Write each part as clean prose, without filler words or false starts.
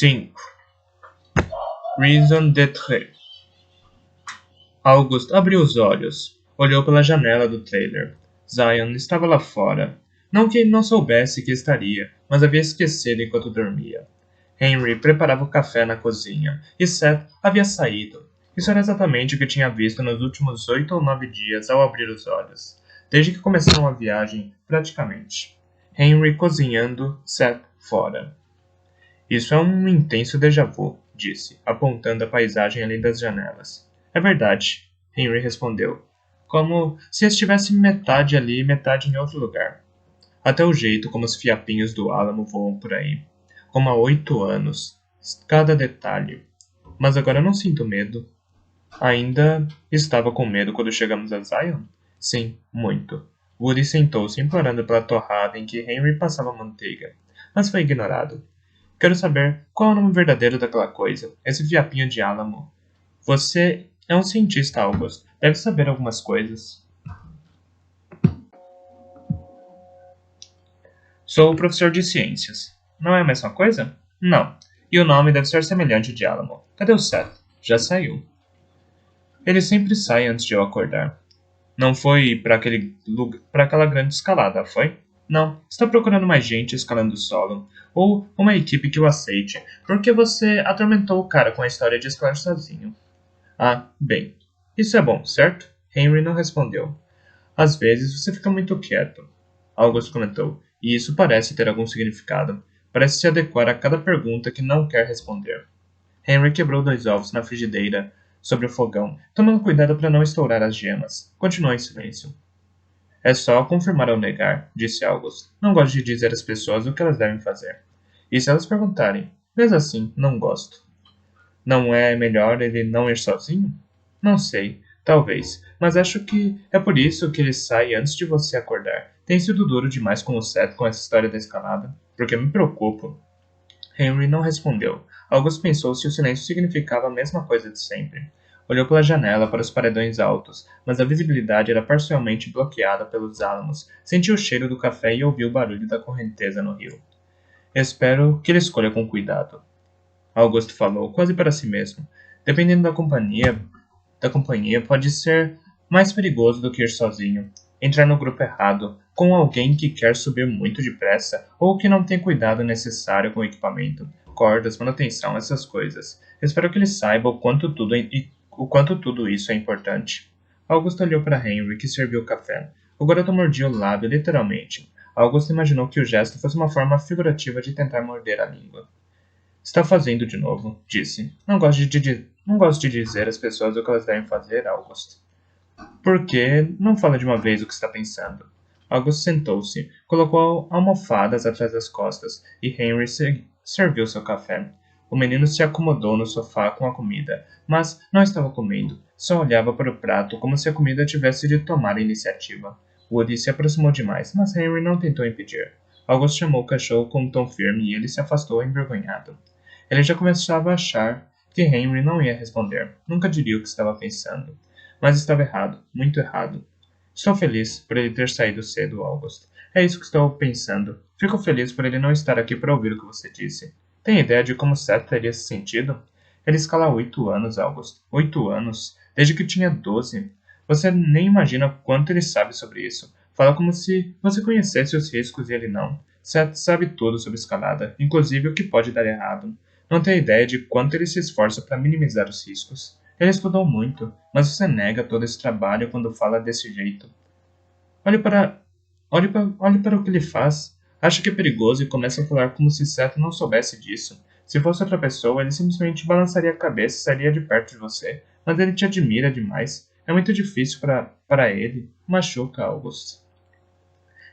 5. Raison d'être. August abriu os olhos. Olhou pela janela do trailer. Zion estava lá fora. Não que ele não soubesse que estaria, mas havia esquecido enquanto dormia. Henry preparava o café na cozinha, e Seth havia saído. Isso era exatamente o que tinha visto nos últimos 8 ou 9 dias ao abrir os olhos, desde que começaram a viagem, praticamente. Henry cozinhando, Seth fora. Isso é um intenso déjà vu, disse, apontando a paisagem além das janelas. É verdade, Henry respondeu, como se estivesse metade ali e metade em outro lugar. Até o jeito como os fiapinhos do álamo voam por aí. Como há 8 anos. Cada detalhe. Mas agora não sinto medo. Ainda estava com medo quando chegamos a Zion? Sim, muito. Woody sentou-se implorando pela torrada em que Henry passava manteiga. Mas foi ignorado. Quero saber qual é o nome verdadeiro daquela coisa. Esse fiapinho de álamo. Você é um cientista, August. Deve saber algumas coisas. Sou professor de ciências. Não é a mesma coisa? Não. E o nome deve ser semelhante de álamo. Cadê o Seth? Já saiu. Ele sempre sai antes de eu acordar. Não foi para aquela grande escalada, foi? Não. Está procurando mais gente escalando o solo. Ou uma equipe que o aceite, porque você atormentou o cara com a história de escalar sozinho. Ah, bem. Isso é bom, certo? Henry não respondeu. Às vezes você fica muito quieto. August comentou, e isso parece ter algum significado. Parece se adequar a cada pergunta que não quer responder. Henry quebrou 2 ovos na frigideira sobre o fogão, tomando cuidado para não estourar as gemas. Continuou em silêncio. É só confirmar ou negar, disse August. Não gosto de dizer às pessoas o que elas devem fazer. E se elas perguntarem? Mesmo assim, não gosto. Não é melhor ele não ir sozinho? Não sei, talvez, mas acho que é por isso que ele sai antes de você acordar. Tem sido duro demais com o Seth com essa história da escalada, porque me preocupo. Henry não respondeu. August pensou se o silêncio significava a mesma coisa de sempre. Olhou pela janela para os paredões altos, mas a visibilidade era parcialmente bloqueada pelos álamos. Sentiu o cheiro do café e ouviu o barulho da correnteza no rio. Espero que ele escolha com cuidado. August falou, quase para si mesmo. Dependendo da companhia pode ser mais perigoso do que ir sozinho. Entrar no grupo errado, com alguém que quer subir muito depressa ou que não tem cuidado necessário com o equipamento, cordas, manutenção, essas coisas. Espero que ele saiba o quanto tudo isso é importante. August olhou para Henry, que serviu o café. O garoto mordia o lábio, literalmente. August imaginou que o gesto fosse uma forma figurativa de tentar morder a língua. Está fazendo de novo, disse. Não gosto de dizer às pessoas o que elas devem fazer, August. Por que não fala de uma vez o que está pensando? August sentou-se, colocou almofadas atrás das costas e Henry serviu seu café. O menino se acomodou no sofá com a comida, mas não estava comendo. Só olhava para o prato como se a comida tivesse de tomar a iniciativa. Woody se aproximou demais, mas Henry não tentou impedir. August chamou o cachorro com um tom firme e ele se afastou envergonhado. Ele já começava a achar que Henry não ia responder. Nunca diria o que estava pensando. Mas estava errado, muito errado. Estou feliz por ele ter saído cedo, August. É isso que estou pensando. Fico feliz por ele não estar aqui para ouvir o que você disse. Tem ideia de como Seth teria se sentido? Ele escala há 8 anos, August. 8 anos. Desde que tinha 12. Você nem imagina quanto ele sabe sobre isso. Fala como se você conhecesse os riscos e ele não. Seth sabe tudo sobre escalada, inclusive o que pode dar errado. Não tem ideia de quanto ele se esforça para minimizar os riscos. Ele estudou muito, mas você nega todo esse trabalho quando fala desse jeito. Olhe para o que ele faz. Acha que é perigoso e começa a falar como se Seth não soubesse disso. Se fosse outra pessoa, ele simplesmente balançaria a cabeça e sairia de perto de você. Mas ele te admira demais. É muito difícil para ele. Machuca, August.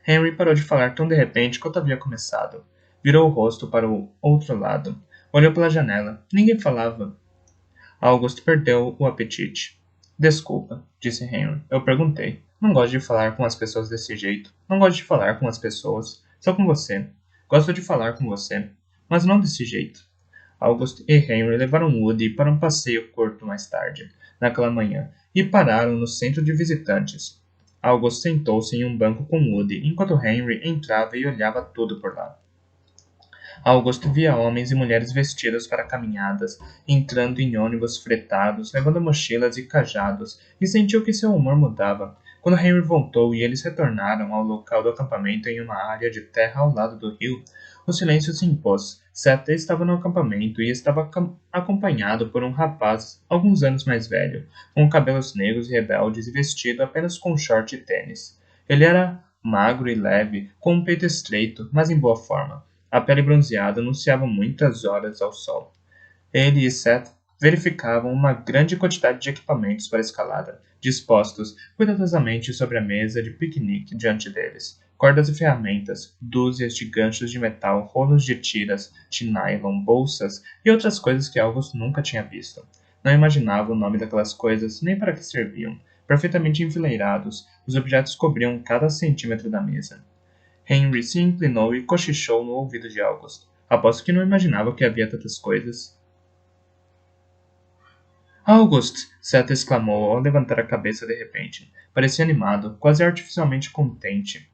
Henry parou de falar tão de repente quanto havia começado. Virou o rosto para o outro lado. Olhou pela janela. Ninguém falava. August perdeu o apetite. Desculpa, disse Henry. Eu perguntei. Não gosto de falar com as pessoas desse jeito. Não gosto de falar com as pessoas. Só com você. Gosto de falar com você. Mas não desse jeito. August e Henry levaram Woody para um passeio curto mais tarde, naquela manhã, e pararam no centro de visitantes. August sentou-se em um banco com Woody, enquanto Henry entrava e olhava tudo por lá. August via homens e mulheres vestidos para caminhadas, entrando em ônibus fretados, levando mochilas e cajados, e sentiu que seu humor mudava. Quando Henry voltou e eles retornaram ao local do acampamento em uma área de terra ao lado do rio, o silêncio se impôs. Seth estava no acampamento e estava acompanhado por um rapaz alguns anos mais velho, com cabelos negros e rebeldes e vestido apenas com short e tênis. Ele era magro e leve, com um peito estreito, mas em boa forma. A pele bronzeada anunciava muitas horas ao sol. Ele e Seth verificavam uma grande quantidade de equipamentos para escalada, dispostos cuidadosamente sobre a mesa de piquenique diante deles. Cordas e ferramentas, dúzias de ganchos de metal, rolos de tiras, de nylon, bolsas e outras coisas que August nunca tinha visto. Não imaginava o nome daquelas coisas nem para que serviam. Perfeitamente enfileirados, os objetos cobriam cada centímetro da mesa. Henry se inclinou e cochichou no ouvido de August. Aposto que não imaginava que havia tantas coisas. August! Seth exclamou ao levantar a cabeça de repente. Parecia animado, quase artificialmente contente.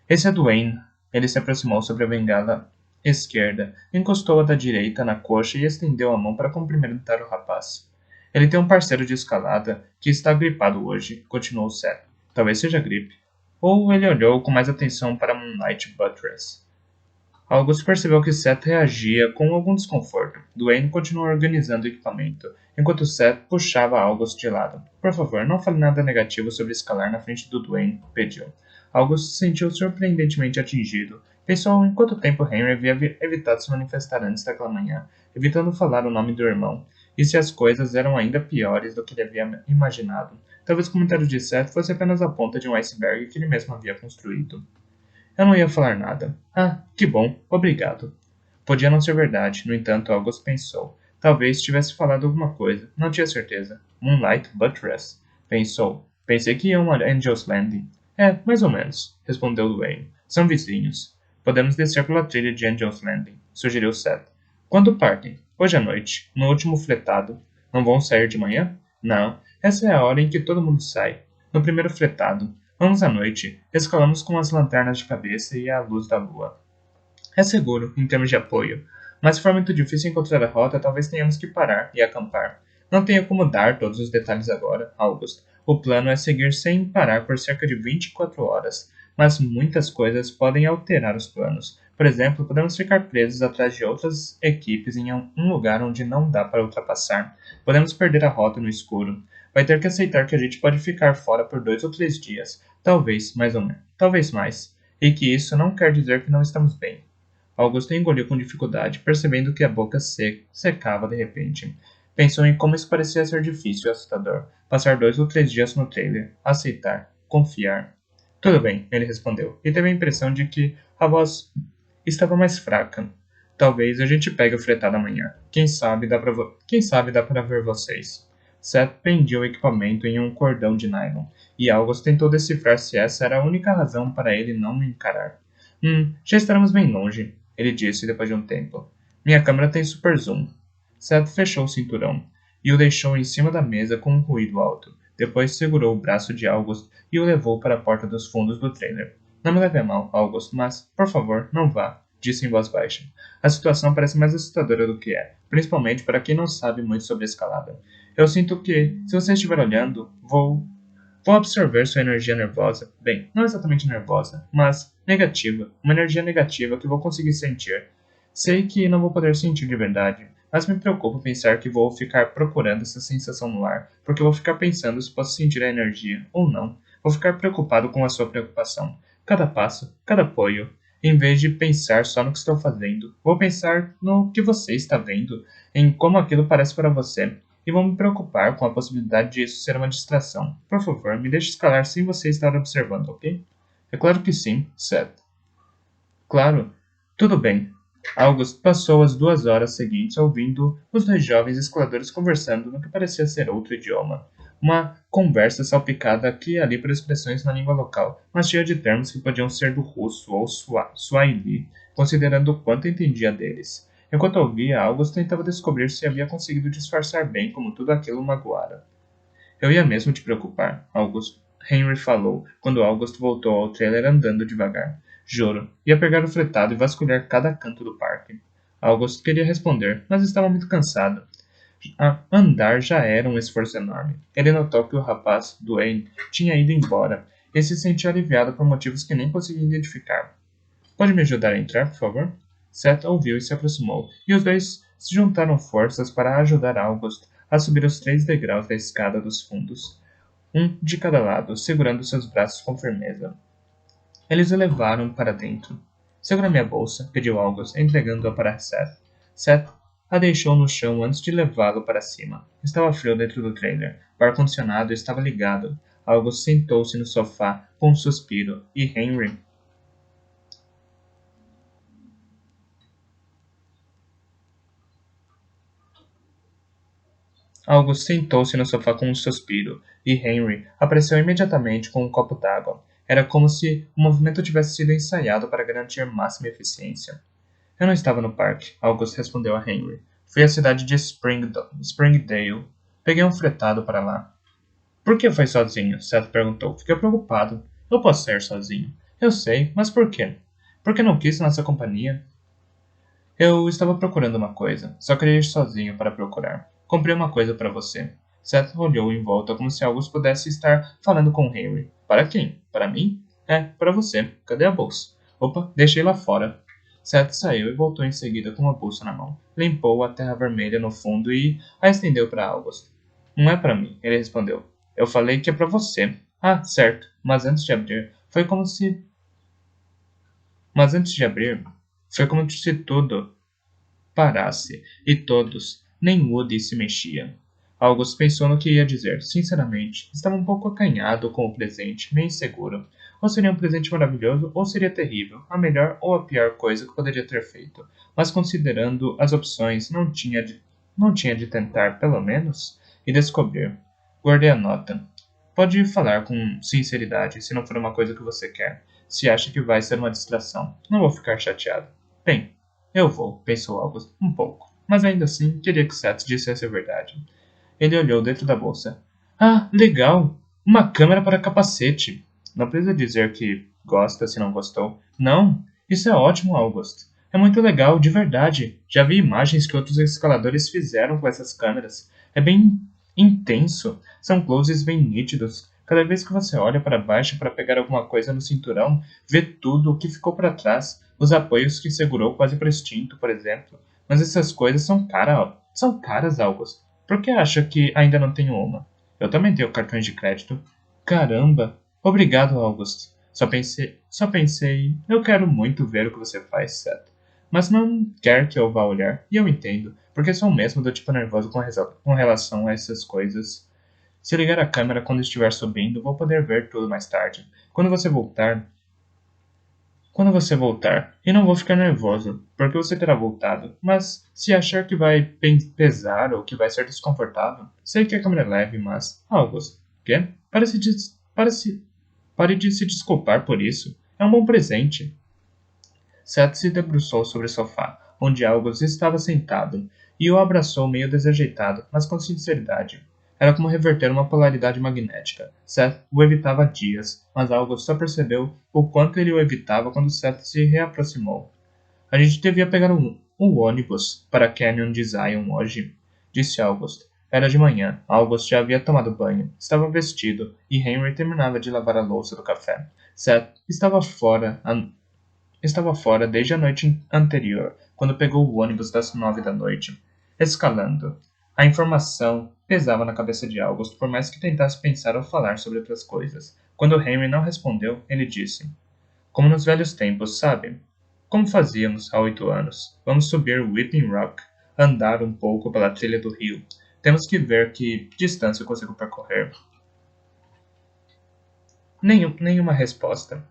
Esse é Duane. Ele se aproximou sobre a bengala esquerda, encostou a da direita na coxa e estendeu a mão para cumprimentar o rapaz. Ele tem um parceiro de escalada que está gripado hoje, continuou Seth. Talvez seja gripe. Ou ele olhou com mais atenção para Moonlight Buttress. August percebeu que Seth reagia com algum desconforto. Duane continuou organizando o equipamento, enquanto Seth puxava August de lado. Por favor, não fale nada negativo sobre escalar na frente do Duane, pediu. August se sentiu surpreendentemente atingido. Pensou em quanto tempo Henry havia evitado se manifestar antes daquela manhã, evitando falar o nome do irmão, e se as coisas eram ainda piores do que ele havia imaginado. Talvez o comentário de Seth fosse apenas a ponta de um iceberg que ele mesmo havia construído. Eu não ia falar nada. Ah, que bom, obrigado. Podia não ser verdade, no entanto, August pensou. Talvez tivesse falado alguma coisa, não tinha certeza. Moonlight Buttress. Pensou. Pensei que iam a Angel's Landing. É, mais ou menos, respondeu Duane. São vizinhos. Podemos descer pela trilha de Angel's Landing, sugeriu Seth. Quando partem? Hoje à noite, no último fretado. Não vão sair de manhã? Não, essa é a hora em que todo mundo sai. No primeiro fretado. Vamos à noite. Escalamos com as lanternas de cabeça e a luz da lua. É seguro, em termos de apoio. Mas se for muito difícil encontrar a rota, talvez tenhamos que parar e acampar. Não tenho como dar todos os detalhes agora, August. O plano é seguir sem parar por cerca de 24 horas. Mas muitas coisas podem alterar os planos. Por exemplo, podemos ficar presos atrás de outras equipes em um lugar onde não dá para ultrapassar. Podemos perder a rota no escuro. Vai ter que aceitar que a gente pode ficar fora por 2 ou 3 dias. Talvez, mais ou menos. Talvez mais. E que isso não quer dizer que não estamos bem. Augusto engoliu com dificuldade, percebendo que a boca secava de repente. Pensou em como isso parecia ser difícil e assustador. Passar 2 ou 3 dias no trailer. Aceitar. Confiar. Tudo bem, ele respondeu, e teve a impressão de que a voz estava mais fraca. Talvez a gente pegue o fretado amanhã. Quem sabe dá para ver vocês. Seth prendia o equipamento em um cordão de nylon, e August tentou decifrar se essa era a única razão para ele não me encarar. Já estaremos bem longe, ele disse depois de um tempo. Minha câmera tem super zoom. Seth fechou o cinturão e o deixou em cima da mesa com um ruído alto. Depois segurou o braço de August e o levou para a porta dos fundos do trailer. Não me leve a mal, August, mas, por favor, não vá, disse em voz baixa. A situação parece mais assustadora do que é, principalmente para quem não sabe muito sobre escalada. Eu sinto que, se você estiver olhando, vou absorver sua energia nervosa. Bem, não exatamente nervosa, mas negativa. Uma energia negativa que vou conseguir sentir. Sei que não vou poder sentir de verdade, mas me preocupa pensar que vou ficar procurando essa sensação no ar, porque vou ficar pensando se posso sentir a energia ou não. Vou ficar preocupado com a sua preocupação. Cada passo, cada apoio. Em vez de pensar só no que estou fazendo, vou pensar no que você está vendo, em como aquilo parece para você, e vou me preocupar com a possibilidade de isso ser uma distração. Por favor, me deixe escalar sem você estar observando, ok? É claro que sim, Seth. Claro. Tudo bem. August passou as 2 horas seguintes ouvindo os 2 jovens escaladores conversando no que parecia ser outro idioma. Uma conversa salpicada aqui e ali por expressões na língua local, mas cheia de termos que podiam ser do russo ou swahili, considerando o quanto entendia deles. Enquanto ouvia, August tentava descobrir se havia conseguido disfarçar bem como tudo aquilo o magoara. Eu ia mesmo te preocupar, August. Henry falou, quando August voltou ao trailer andando devagar. Juro, ia pegar o fretado e vasculhar cada canto do parque. August queria responder, mas estava muito cansado. Andar já era um esforço enorme. Ele notou que o rapaz, Duane, tinha ido embora e se sentiu aliviado por motivos que nem conseguia identificar. Pode me ajudar a entrar, por favor? Seth ouviu e se aproximou, e os dois se juntaram forças para ajudar August a subir os 3 degraus da escada dos fundos, um de cada lado, segurando seus braços com firmeza. Eles o levaram para dentro. Segura minha bolsa, pediu August, entregando-a para Seth. Seth a deixou no chão antes de levá-lo para cima. Estava frio dentro do trailer. O ar-condicionado estava ligado. August sentou-se no sofá com um suspiro, e Henry August sentou-se no sofá com um suspiro, e Henry apareceu imediatamente com um copo d'água. Era como se o movimento tivesse sido ensaiado para garantir máxima eficiência. Eu não estava no parque, August respondeu a Henry. Fui à cidade de Springdale. Peguei um fretado para lá. Por que foi sozinho? Seth perguntou. Fiquei preocupado. Eu posso sair sozinho. Eu sei, mas por quê? Por que não quis nossa companhia? Eu estava procurando uma coisa. Só queria ir sozinho para procurar. Comprei uma coisa para você. Seth olhou em volta como se August pudesse estar falando com Henry. Para quem? Para mim? É, para você. Cadê a bolsa? Opa, deixei lá fora. Seth saiu e voltou em seguida com a bolsa na mão. Limpou a terra vermelha no fundo e a estendeu para August. Não é para mim, ele respondeu. Eu falei que é para você. Ah, certo. Mas antes de abrir, foi como se tudo parasse, e todos, nem Woody se mexia. August pensou no que ia dizer. Sinceramente, estava um pouco acanhado com o presente, meio inseguro. Ou seria um presente maravilhoso, ou seria terrível, a melhor ou a pior coisa que poderia ter feito. Mas considerando as opções, não tinha de tentar, pelo menos, e descobrir. Guardei a nota. Pode falar com sinceridade, se não for uma coisa que você quer. Se acha que vai ser uma distração. Não vou ficar chateado. Bem, eu vou, pensou August, um pouco. Mas ainda assim, queria que Seth dissesse a verdade. Ele olhou dentro da bolsa. Ah, legal! Uma câmera para capacete. Não precisa dizer que gosta se não gostou. Não, isso é ótimo, August. É muito legal, de verdade. Já vi imagens que outros escaladores fizeram com essas câmeras. É bem intenso. São closes bem nítidos. Cada vez que você olha para baixo para pegar alguma coisa no cinturão, vê tudo o que ficou para trás. Os apoios que segurou quase para extinto, por exemplo. Mas essas coisas são caras, August. Por que acha que ainda não tenho uma? Eu também tenho cartões de crédito. Caramba! Obrigado, August. Só pensei, eu quero muito ver o que você faz, Seth. Mas não quer que eu vá olhar, e eu entendo, porque sou mesmo do tipo nervoso com relação a essas coisas. Se ligar a câmera quando estiver subindo, vou poder ver tudo mais tarde. Quando você voltar, e não vou ficar nervoso, porque você terá voltado, mas se achar que vai pesar ou que vai ser desconfortável, sei que a câmera é leve, mas... August, quê? Pare de se desculpar por isso. É um bom presente. Seth se debruçou sobre o sofá, onde August estava sentado, e o abraçou meio desajeitado, mas com sinceridade. Era como reverter uma polaridade magnética. Seth o evitava há dias, mas August só percebeu o quanto ele o evitava quando Seth se reaproximou. A gente devia pegar o ônibus para Canyon de Zion hoje, disse August. Era de manhã. August já havia tomado banho, estava vestido, e Henry terminava de lavar a louça do café. Seth estava fora desde a noite anterior, quando pegou o ônibus das 9 da noite. Escalando. A informação pesava na cabeça de August, por mais que tentasse pensar ou falar sobre outras coisas. Quando Henry não respondeu, ele disse: Como nos velhos tempos, sabe? Como fazíamos há 8 anos. Vamos subir Whipping Rock, andar um pouco pela trilha do rio. Temos que ver que distância eu consigo percorrer. Nenhuma resposta.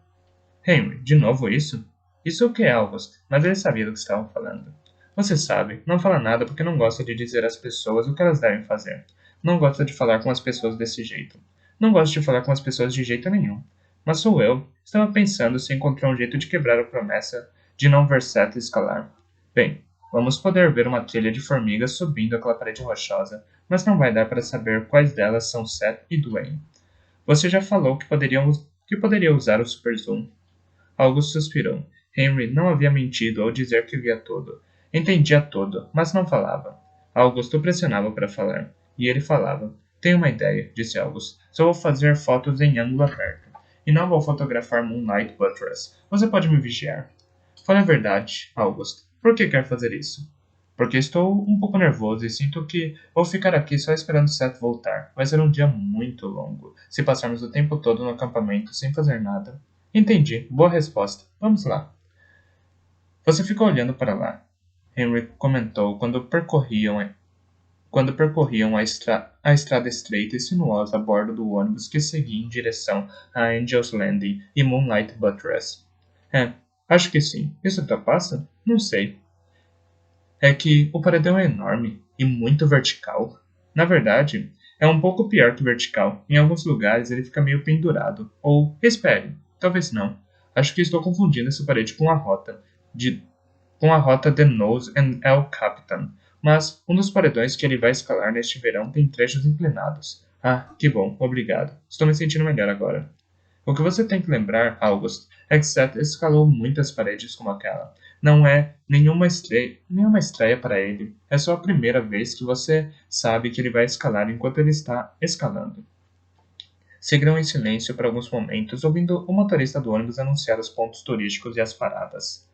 Henry, de novo isso? Isso o que é, August? Mas ele sabia do que estavam falando. Você sabe, não fala nada porque não gosta de dizer às pessoas o que elas devem fazer. Não gosta de falar com as pessoas desse jeito. Não gosta de falar com as pessoas de jeito nenhum. Mas sou eu. Estava pensando se encontrou um jeito de quebrar a promessa de não ver Seth escalar. Bem, vamos poder ver uma trilha de formigas subindo aquela parede rochosa, mas não vai dar para saber quais delas são Seth e Dwayne. Você já falou que poderia usar o Super Zoom. August suspirou. Henry não havia mentido ao dizer que via tudo. Entendia tudo, mas não falava. Augusto pressionava para falar, e ele falava. Tenho uma ideia, disse August. Só vou fazer fotos em ângulo aberto. E não vou fotografar Moonlight Buttress. Você pode me vigiar. Fale a verdade, August. Por que quer fazer isso? Porque estou um pouco nervoso e sinto que vou ficar aqui só esperando Seth voltar. Vai ser um dia muito longo, se passarmos o tempo todo no acampamento sem fazer nada. Entendi. Boa resposta. Vamos lá. Você ficou olhando para lá, Henry comentou quando percorriam a estrada estreita e sinuosa a bordo do ônibus que seguia em direção a Angel's Landing e Moonlight Buttress. Acho que sim. Isso ultrapassa? Não sei. É que o paredão é enorme e muito vertical. Na verdade, é um pouco pior que vertical. Em alguns lugares ele fica meio pendurado. Ou, espere, talvez não. Acho que estou confundindo essa parede com a rota de Nose and El Capitan. Mas um dos paredões que ele vai escalar neste verão tem trechos inclinados. Ah, que bom, obrigado. Estou me sentindo melhor agora. O que você tem que lembrar, August, é que Seth escalou muitas paredes como aquela. Não é nenhuma estreia para ele. É só a primeira vez que você sabe que ele vai escalar enquanto ele está escalando. Seguiram em silêncio por alguns momentos, ouvindo o motorista do ônibus anunciar os pontos turísticos e as paradas.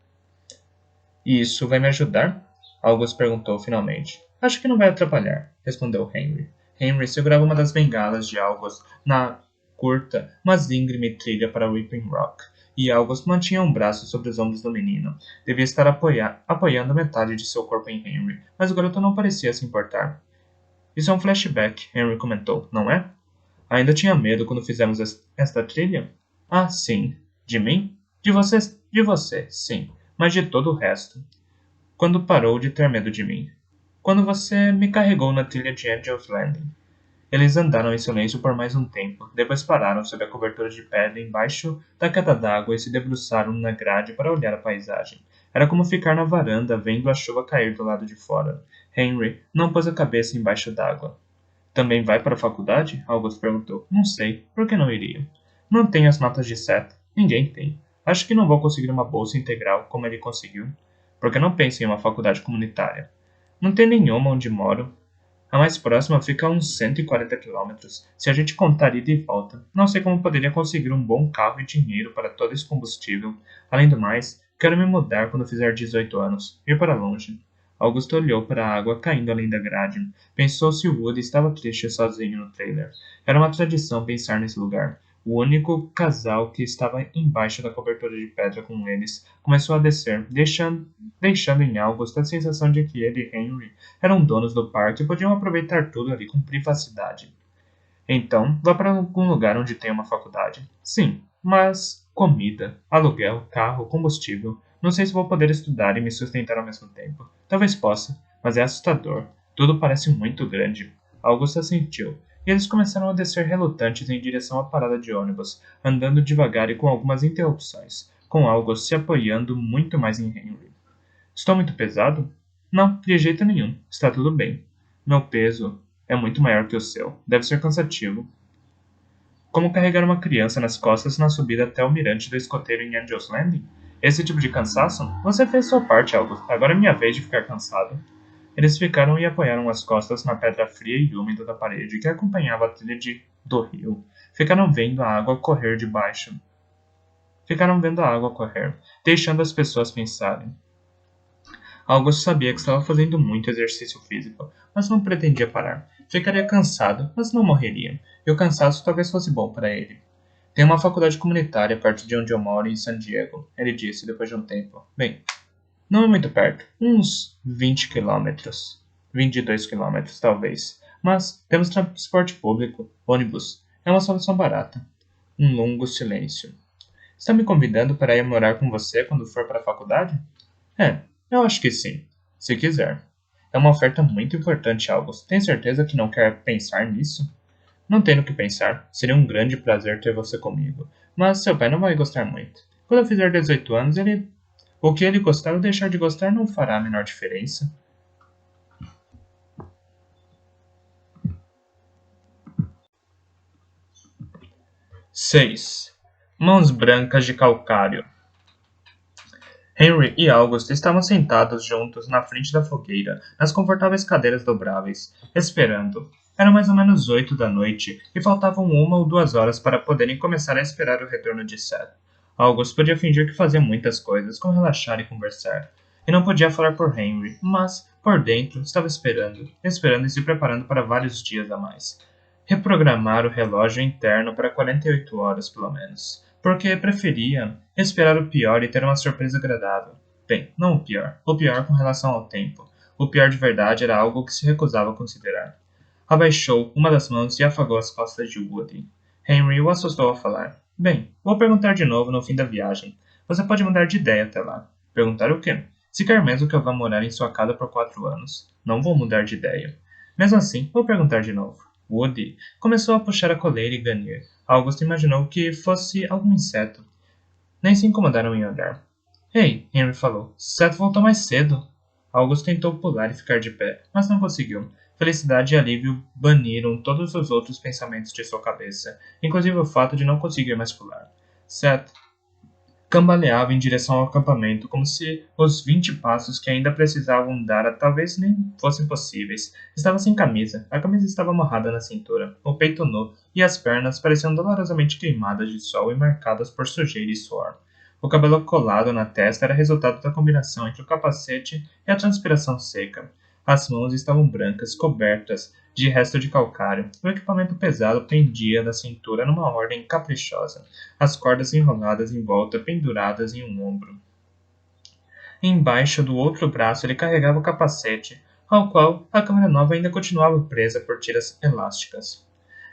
E isso vai me ajudar? August perguntou finalmente. Acho que não vai atrapalhar, respondeu Henry. Henry segurava uma das bengalas de August na curta, mas íngreme trilha para Whipping Rock, e August mantinha um braço sobre os ombros do menino. Devia estar apoiando metade de seu corpo em Henry, mas o garoto não parecia se importar. Isso é um flashback, Henry comentou, não é? Ainda tinha medo quando fizemos esta trilha? Ah, sim. De mim? De você, sim. Mas de todo o resto. Quando parou de ter medo de mim? Quando você me carregou na trilha de Angel's Landing. Eles andaram em silêncio por mais um tempo, depois pararam sob a cobertura de pedra embaixo da queda d'água e se debruçaram na grade para olhar a paisagem. Era como ficar na varanda vendo a chuva cair do lado de fora. Henry não pôs a cabeça embaixo d'água. Também vai para a faculdade? August perguntou. Não sei. Por que não iria? Não tenho as notas de Seth. Ninguém tem. Acho que não vou conseguir uma bolsa integral como ele conseguiu. Porque não penso em uma faculdade comunitária. Não tem nenhuma onde moro. A mais próxima fica a uns 140 quilômetros, se a gente contar ida e volta. Não sei como poderia conseguir um bom carro e dinheiro para todo esse combustível. Além do mais, quero me mudar quando fizer 18 anos. Ir para longe. Augusto olhou para a água caindo além da grade. Pensou se o Woody estava triste sozinho no trailer. Era uma tradição pensar nesse lugar. O único casal que estava embaixo da cobertura de pedra com eles começou a descer, deixando em August a sensação de que ele e Henry eram donos do parque e podiam aproveitar tudo ali com privacidade. Então, vá para algum lugar onde tenha uma faculdade. Sim, mas comida, aluguel, carro, combustível. Não sei se vou poder estudar e me sustentar ao mesmo tempo. Talvez possa, mas é assustador. Tudo parece muito grande. Augusta sentiu, e eles começaram a descer relutantes em direção à parada de ônibus, andando devagar e com algumas interrupções, com August se apoiando muito mais em Henry. Estou muito pesado? Não, de jeito nenhum. Está tudo bem. Meu peso é muito maior que o seu. Deve ser cansativo. Como carregar uma criança nas costas na subida até o mirante do escoteiro em Angel's Landing? Esse tipo de cansaço? Você fez sua parte, August. Agora é minha vez de ficar cansado. Eles ficaram e apoiaram as costas na pedra fria e úmida da parede que acompanhava a trilha do rio. Ficaram vendo a água correr debaixo. Ficaram vendo a água correr, deixando as pessoas pensarem. August sabia que estava fazendo muito exercício físico, mas não pretendia parar. Ficaria cansado, mas não morreria, e o cansaço talvez fosse bom para ele. Tem uma faculdade comunitária perto de onde eu moro, em San Diego, ele disse depois de um tempo. Bem, não é muito perto, uns 20 quilômetros. 22 quilômetros, talvez. Mas temos transporte público, ônibus. É uma solução barata. Um longo silêncio. Está me convidando para ir morar com você quando for para a faculdade? É, eu acho que sim, se quiser. É uma oferta muito importante, August. Tem certeza que não quer pensar nisso? Não tenho o que pensar. Seria um grande prazer ter você comigo. Mas seu pai não vai gostar muito. Quando eu fizer 18 anos, o que ele gostar ou deixar de gostar não fará a menor diferença. 6. Mãos brancas de calcário. Henry e August estavam sentados juntos na frente da fogueira, nas confortáveis cadeiras dobráveis, esperando. Era mais ou menos 8 da noite e faltavam 1 ou 2 horas para poderem começar a esperar o retorno de Seth. August podia fingir que fazia muitas coisas, como relaxar e conversar. E não podia falar por Henry, mas, por dentro, estava esperando e se preparando para vários dias a mais. Reprogramar o relógio interno para 48 horas, pelo menos, porque preferia esperar o pior e ter uma surpresa agradável. Bem, não o pior com relação ao tempo. O pior de verdade era algo que se recusava a considerar. Abaixou uma das mãos e afagou as costas de Woody. Henry o assustou a falar. Bem, vou perguntar de novo no fim da viagem. Você pode mudar de ideia até lá. Perguntar o quê? Se quer mesmo que eu vá morar em sua casa por 4 anos. Não vou mudar de ideia. Mesmo assim, vou perguntar de novo. Woody começou a puxar a coleira e ganir. August imaginou que fosse algum inseto. Nem se incomodaram em olhar. Ei, Henry falou. Seth voltou mais cedo. August tentou pular e ficar de pé, mas não conseguiu. Felicidade e alívio baniram todos os outros pensamentos de sua cabeça, inclusive o fato de não conseguir mais pular. Seth cambaleava em direção ao acampamento, como se os 20 passos que ainda precisavam dar talvez nem fossem possíveis. Estava sem camisa, a camisa estava amarrada na cintura, o peito nu e as pernas pareciam dolorosamente queimadas de sol e marcadas por sujeira e suor. O cabelo colado na testa era resultado da combinação entre o capacete e a transpiração seca. As mãos estavam brancas, cobertas de resto de calcário. O equipamento pesado pendia da cintura numa ordem caprichosa, as cordas enroladas em volta penduradas em um ombro. Embaixo do outro braço ele carregava o capacete, ao qual a câmera nova ainda continuava presa por tiras elásticas.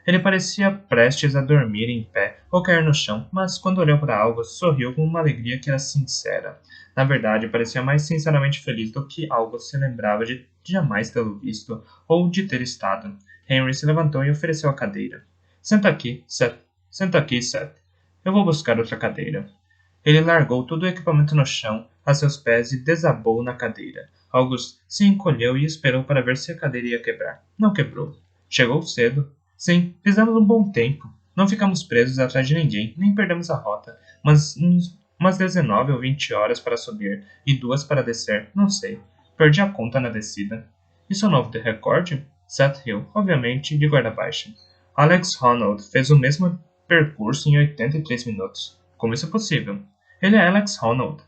Ele parecia prestes a dormir em pé ou cair no chão, mas quando olhou para August, sorriu com uma alegria que era sincera. Na verdade, parecia mais sinceramente feliz do que August se lembrava de jamais tê-lo visto ou de ter estado. Henry se levantou e ofereceu a cadeira. Senta aqui, Seth. Senta aqui, Seth. Eu vou buscar outra cadeira. Ele largou todo o equipamento no chão, a seus pés e desabou na cadeira. August se encolheu e esperou para ver se a cadeira ia quebrar. Não quebrou. Chegou cedo. Sim, fizemos um bom tempo. Não ficamos presos atrás de ninguém, nem perdemos a rota. Mas umas 19 ou 20 horas para subir e 2 para descer, não sei. Perdi a conta na descida. Isso é um novo recorde? Seth Hill, obviamente, de guarda baixa. Alex Honnold fez o mesmo percurso em 83 minutos. Como isso é possível? Ele é Alex Honnold.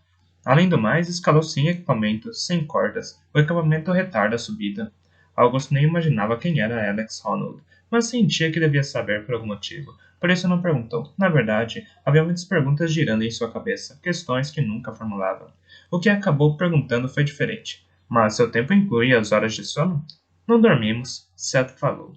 Além do mais, escalou sem equipamento, sem cordas. O equipamento retarda a subida. August nem imaginava quem era Alex Honnold, mas sentia que devia saber por algum motivo. Por isso não perguntou. Na verdade, havia muitas perguntas girando em sua cabeça, questões que nunca formulava. O que acabou perguntando foi diferente. Mas seu tempo inclui as horas de sono? Não dormimos, Seth falou.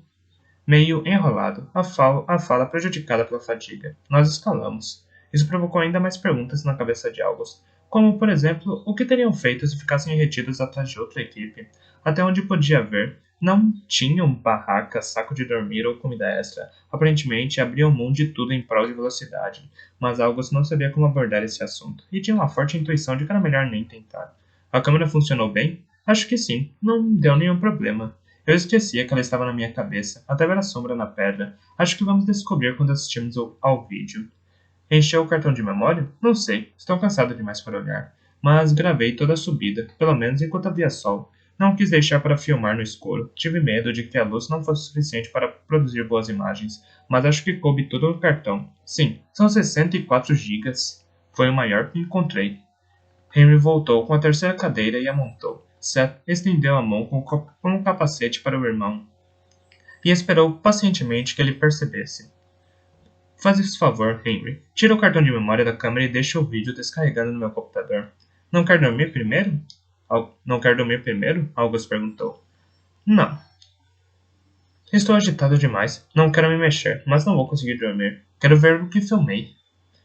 Meio enrolado, a fala prejudicada pela fadiga. Nós escalamos. Isso provocou ainda mais perguntas na cabeça de August, como, por exemplo, o que teriam feito se ficassem retidos atrás de outra equipe. Até onde podia ver, não tinham barraca, saco de dormir ou comida extra. Aparentemente, abriam mão de tudo em prol de velocidade, mas August não sabia como abordar esse assunto, e tinha uma forte intuição de que era melhor nem tentar. A câmera funcionou bem? Acho que sim, não deu nenhum problema. Eu esquecia que ela estava na minha cabeça, até ver a sombra na pedra. Acho que vamos descobrir quando assistirmos ao vídeo. Encheu o cartão de memória? Não sei, estou cansado demais para olhar. Mas gravei toda a subida, pelo menos enquanto havia sol. Não quis deixar para filmar no escuro. Tive medo de que a luz não fosse suficiente para produzir boas imagens, mas acho que coube todo o cartão. Sim, são 64 gigas. Foi o maior que encontrei. Henry voltou com a terceira cadeira e a montou. Seth estendeu a mão com um capacete para o irmão e esperou pacientemente que ele percebesse. Faz esse favor, Henry. Tira o cartão de memória da câmera e deixa o vídeo descarregando no meu computador. Não quer dormir primeiro? Não quer dormir primeiro? August perguntou. Não. Estou agitado demais. Não quero me mexer, mas não vou conseguir dormir. Quero ver o que filmei.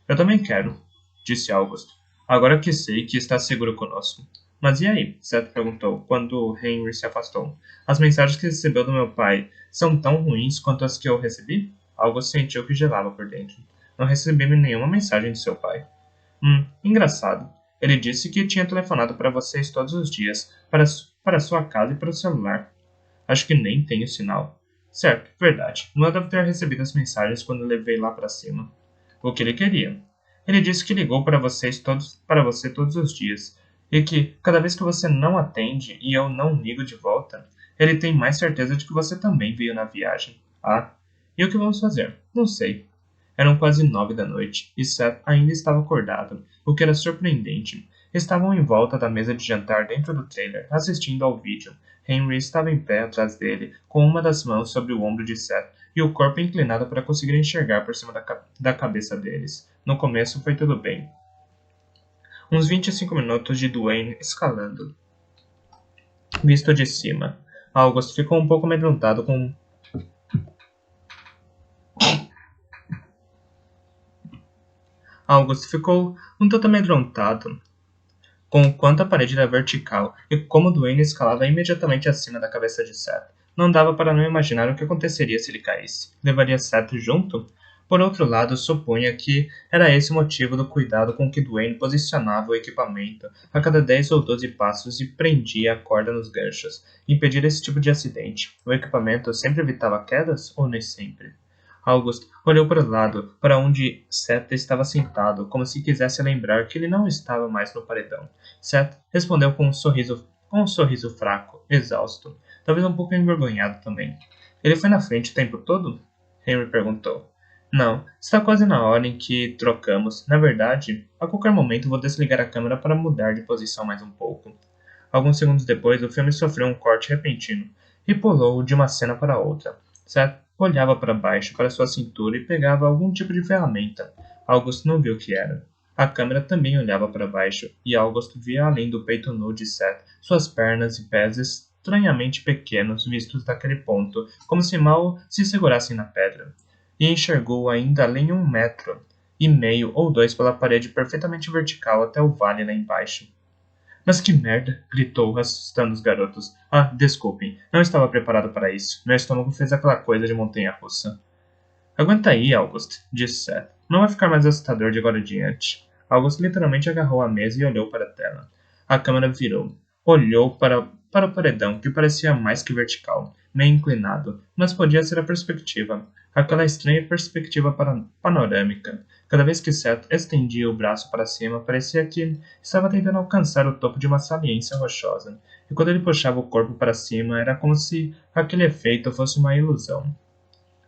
Eu também quero, disse August. Agora que sei que está seguro conosco. Mas e aí? Seth perguntou, quando Henry se afastou. As mensagens que recebeu do meu pai são tão ruins quanto as que eu recebi? August sentiu que gelava por dentro. Não recebi nenhuma mensagem de seu pai. Engraçado. Ele disse que tinha telefonado para vocês todos os dias, para sua casa e para o celular. Acho que nem tenho sinal. Certo, verdade. Não deve ter recebido as mensagens quando levei lá para cima. O que ele queria? Ele disse que ligou para você todos os dias, e que, cada vez que você não atende e eu não ligo de volta, ele tem mais certeza de que você também veio na viagem. Ah, e o que vamos fazer? Não sei. Eram quase 9 da noite, e Seth ainda estava acordado, o que era surpreendente. Estavam em volta da mesa de jantar dentro do trailer, assistindo ao vídeo. Henry estava em pé atrás dele, com uma das mãos sobre o ombro de Seth e o corpo inclinado para conseguir enxergar por cima da cabeça deles. No começo foi tudo bem. Uns 25 minutos de Dwayne escalando. Visto de cima. August ficou um pouco amedrontado com August ficou um tanto amedrontado com o quanto a parede era vertical e como Dwayne escalava imediatamente acima da cabeça de Seth. Não dava para não imaginar o que aconteceria se ele caísse. Levaria Seth junto? Por outro lado, supunha que era esse o motivo do cuidado com que Dwayne posicionava o equipamento a cada 10 ou 12 passos e prendia a corda nos ganchos, impedir esse tipo de acidente. O equipamento sempre evitava quedas ou nem sempre? August olhou para o lado, para onde Seth estava sentado, como se quisesse lembrar que ele não estava mais no paredão. Seth respondeu com um sorriso fraco, exausto, talvez um pouco envergonhado também. Ele foi na frente o tempo todo? Henry perguntou. Não, está quase na hora em que trocamos. Na verdade, a qualquer momento vou desligar a câmera para mudar de posição mais um pouco. Alguns segundos depois, o filme sofreu um corte repentino e pulou de uma cena para outra. Seth olhava para baixo, para sua cintura e pegava algum tipo de ferramenta. August não viu o que era. A câmera também olhava para baixo, e August via além do peito nu de Seth, suas pernas e pés estranhamente pequenos vistos daquele ponto, como se mal se segurassem na pedra. E enxergou ainda além 1,5 metros ou 2 pela parede perfeitamente vertical até o vale lá embaixo. Mas que merda! Gritou, assustando os garotos. Ah, desculpem, não estava preparado para isso. Meu estômago fez aquela coisa de montanha-russa. Aguenta aí, August, disse Seth. Não vai ficar mais assustador de agora em diante. August literalmente agarrou a mesa e olhou para a tela. A câmera virou. Olhou para o paredão, que parecia mais que vertical, meio inclinado, mas podia ser a perspectiva. Aquela estranha perspectiva panorâmica. Cada vez que Seth estendia o braço para cima, parecia que estava tentando alcançar o topo de uma saliência rochosa. E quando ele puxava o corpo para cima, era como se aquele efeito fosse uma ilusão.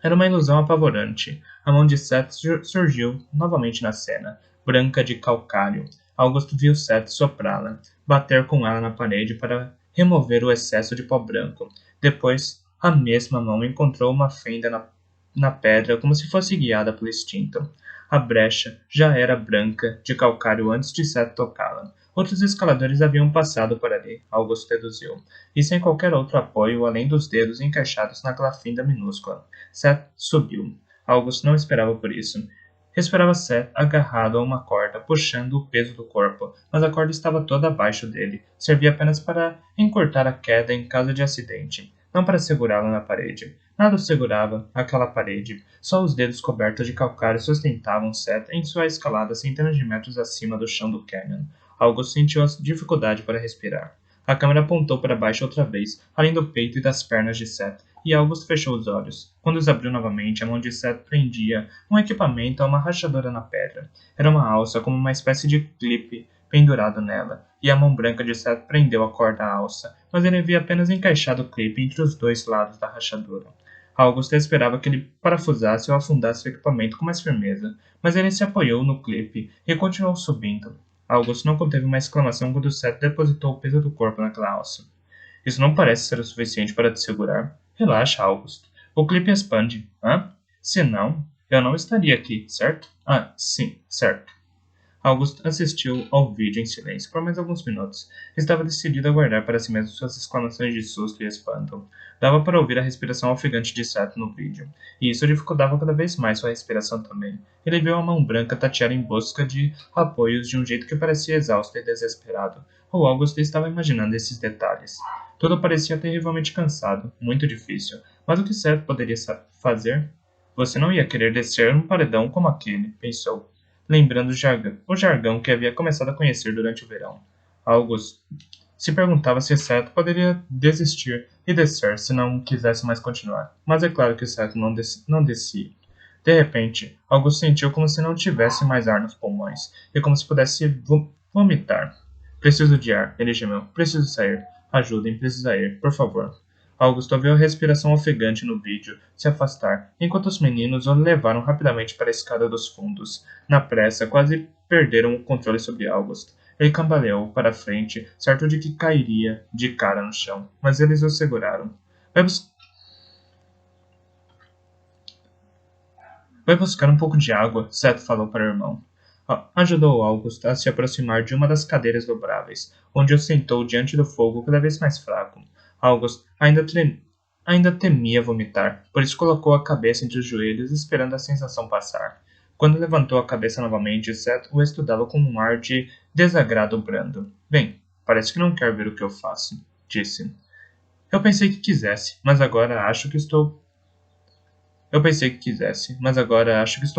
Era uma ilusão apavorante. A mão de Seth surgiu novamente na cena, branca de calcário. August viu Seth soprá-la, bater com ela na parede para remover o excesso de pó branco. Depois, a mesma mão encontrou uma fenda na pedra como se fosse guiada pelo instinto. A brecha já era branca de calcário antes de Seth tocá-la. Outros escaladores haviam passado por ali, August deduziu, e sem qualquer outro apoio além dos dedos encaixados naquela fenda minúscula. Seth subiu. August não esperava por isso. Esperava Seth agarrado a uma corda, puxando o peso do corpo, mas a corda estava toda abaixo dele. Servia apenas para encurtar a queda em caso de acidente, não para segurá-la na parede. Nada o segurava, aquela parede. Só os dedos cobertos de calcário sustentavam Seth em sua escalada centenas de metros acima do chão do canyon. August sentiu a dificuldade para respirar. A câmera apontou para baixo outra vez, além do peito e das pernas de Seth, e August fechou os olhos. Quando os abriu novamente, a mão de Seth prendia um equipamento a uma rachadura na pedra. Era uma alça como uma espécie de clipe pendurado nela, e a mão branca de Seth prendeu a corda à alça, mas ele havia apenas encaixado o clipe entre os dois lados da rachadura. August esperava que ele parafusasse ou afundasse o equipamento com mais firmeza, mas ele se apoiou no clipe e continuou subindo. August não conteve uma exclamação quando Seth depositou o peso do corpo naquela alça. Isso não parece ser o suficiente para te segurar. Relaxa, August. O clipe expande. Hã? Se não, eu não estaria aqui, certo? Ah, sim, certo. August assistiu ao vídeo em silêncio por mais alguns minutos. Estava decidido a guardar para si mesmo suas exclamações de susto e espanto. Dava para ouvir a respiração ofegante de Seth no vídeo, e isso dificultava cada vez mais sua respiração também. Ele viu a mão branca tatear em busca de apoios de um jeito que parecia exausto e desesperado. O August estava imaginando esses detalhes. Tudo parecia terrivelmente cansado, muito difícil. Mas o que Seth poderia fazer? Você não ia querer descer num paredão como aquele, pensou, lembrando o jargão que havia começado a conhecer durante o verão. August se perguntava se Seth poderia desistir e descer se não quisesse mais continuar. Mas é claro que Seth não descia. De repente, August sentiu como se não tivesse mais ar nos pulmões e como se pudesse vomitar. Preciso de ar, ele gemeu. Preciso sair. Ajudem, precisa ir, por favor. Augusto ouviu a respiração ofegante no vídeo se afastar, enquanto os meninos o levaram rapidamente para a escada dos fundos. Na pressa, quase perderam o controle sobre August. Ele cambaleou para a frente, certo de que cairia de cara no chão, mas eles o seguraram. Vai, vai buscar um pouco de água, Seth falou para o irmão. Ajudou August a se aproximar de uma das cadeiras dobráveis, onde o sentou diante do fogo cada vez mais fraco. August ainda temia vomitar, por isso colocou a cabeça entre os joelhos esperando a sensação passar. Quando levantou a cabeça novamente, Seth o estudava com um ar de desagrado brando. Bem, parece que não quer ver o que eu faço, disse. Eu pensei que quisesse, mas agora acho que estou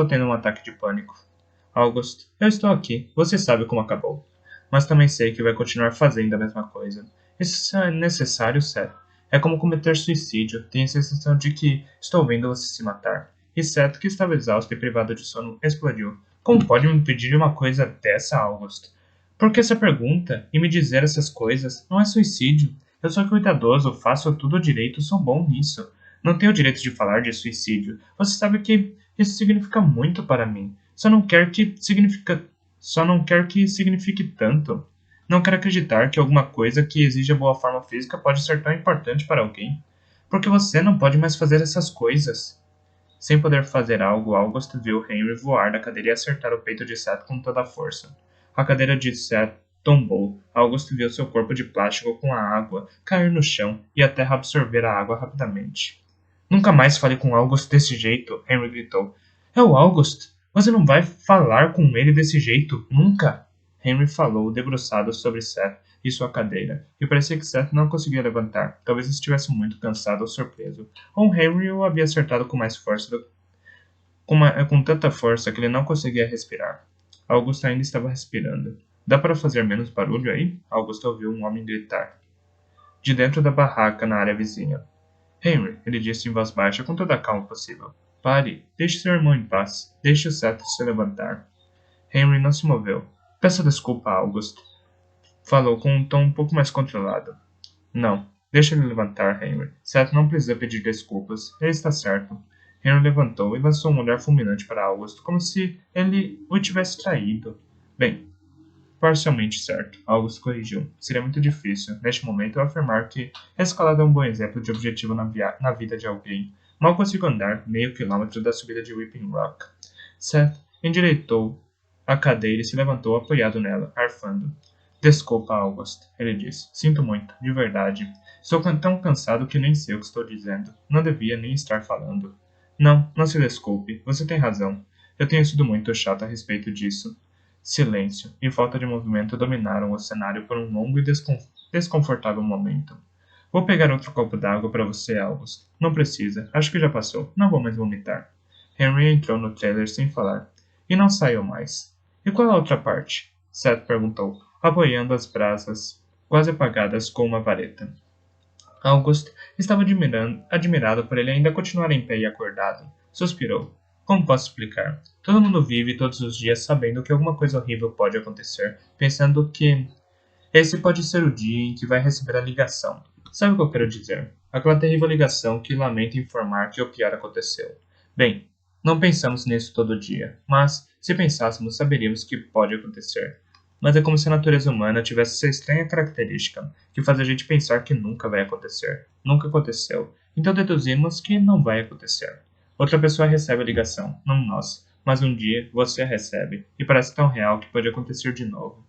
tendo um ataque de pânico. August, eu estou aqui. Você sabe como acabou. Mas também sei que vai continuar fazendo a mesma coisa. Isso é necessário, Seth. É como cometer suicídio. Tenho a sensação de que estou vendo você se matar. E Seth, que estava exausto e privado de sono, explodiu. Como pode me pedir uma coisa dessa, August? Por que essa pergunta? E me dizer essas coisas? Não é suicídio. Eu sou cuidadoso, faço tudo direito, sou bom nisso. Não tenho o direito de falar de suicídio. Você sabe que isso significa muito para mim. Só não quer que signifique tanto. Não quero acreditar que alguma coisa que exija boa forma física pode ser tão importante para alguém. Porque você não pode mais fazer essas coisas. Sem poder fazer algo, August viu Henry voar da cadeira e acertar o peito de Seth com toda a força. A cadeira de Seth tombou. August viu seu corpo de plástico com a água cair no chão e a terra absorver a água rapidamente. Nunca mais fale com August desse jeito, Henry gritou. É o August! Você não vai falar com ele desse jeito, nunca! Henry falou, debruçado sobre Seth e sua cadeira, e parecia que Seth não conseguia levantar. Talvez estivesse muito cansado ou surpreso. Ou Henry o havia acertado com mais força, com tanta força que ele não conseguia respirar. August ainda estava respirando. Dá para fazer menos barulho aí? August ouviu um homem gritar. De dentro da barraca, na área vizinha. Henry, ele disse em voz baixa com toda a calma possível. Pare, deixe seu irmão em paz. Deixe o Seth se levantar. Henry não se moveu. Peço desculpa, August. Falou com um tom um pouco mais controlado. Não, deixe ele levantar, Henry. Seth não precisa pedir desculpas. Ele está certo. Henry levantou e lançou um olhar fulminante para August, como se ele o tivesse traído. Bem, parcialmente certo, August corrigiu. Seria muito difícil, neste momento, eu afirmar que a escalada é um bom exemplo de objetivo na vida de alguém. Mal consigo andar meio quilômetro da subida de Whipping Rock. Seth endireitou a cadeira e se levantou apoiado nela, arfando. Desculpa, August, ele disse. Sinto muito, de verdade. Estou tão cansado que nem sei o que estou dizendo. Não devia nem estar falando. Não, não se desculpe. Você tem razão. Eu tenho sido muito chato a respeito disso. Silêncio e falta de movimento dominaram o cenário por um longo e desconfortável momento. Vou pegar outro copo d'água para você, August. Não precisa. Acho que já passou. Não vou mais vomitar. Henry entrou no trailer sem falar. E não saiu mais. E qual a outra parte? Seth perguntou, apoiando as brasas quase apagadas com uma vareta. August estava admirado por ele ainda continuar em pé e acordado. Suspirou. Como posso explicar? Todo mundo vive todos os dias sabendo que alguma coisa horrível pode acontecer, pensando que esse pode ser o dia em que vai receber a ligação. Sabe o que eu quero dizer? Aquela terrível ligação que lamenta informar que o pior aconteceu. Bem, não pensamos nisso todo dia, mas, se pensássemos, saberíamos que pode acontecer. Mas é como se a natureza humana tivesse essa estranha característica, que faz a gente pensar que nunca vai acontecer. Nunca aconteceu. Então deduzimos que não vai acontecer. Outra pessoa recebe a ligação, não nós, mas um dia você a recebe, e parece tão real que pode acontecer de novo.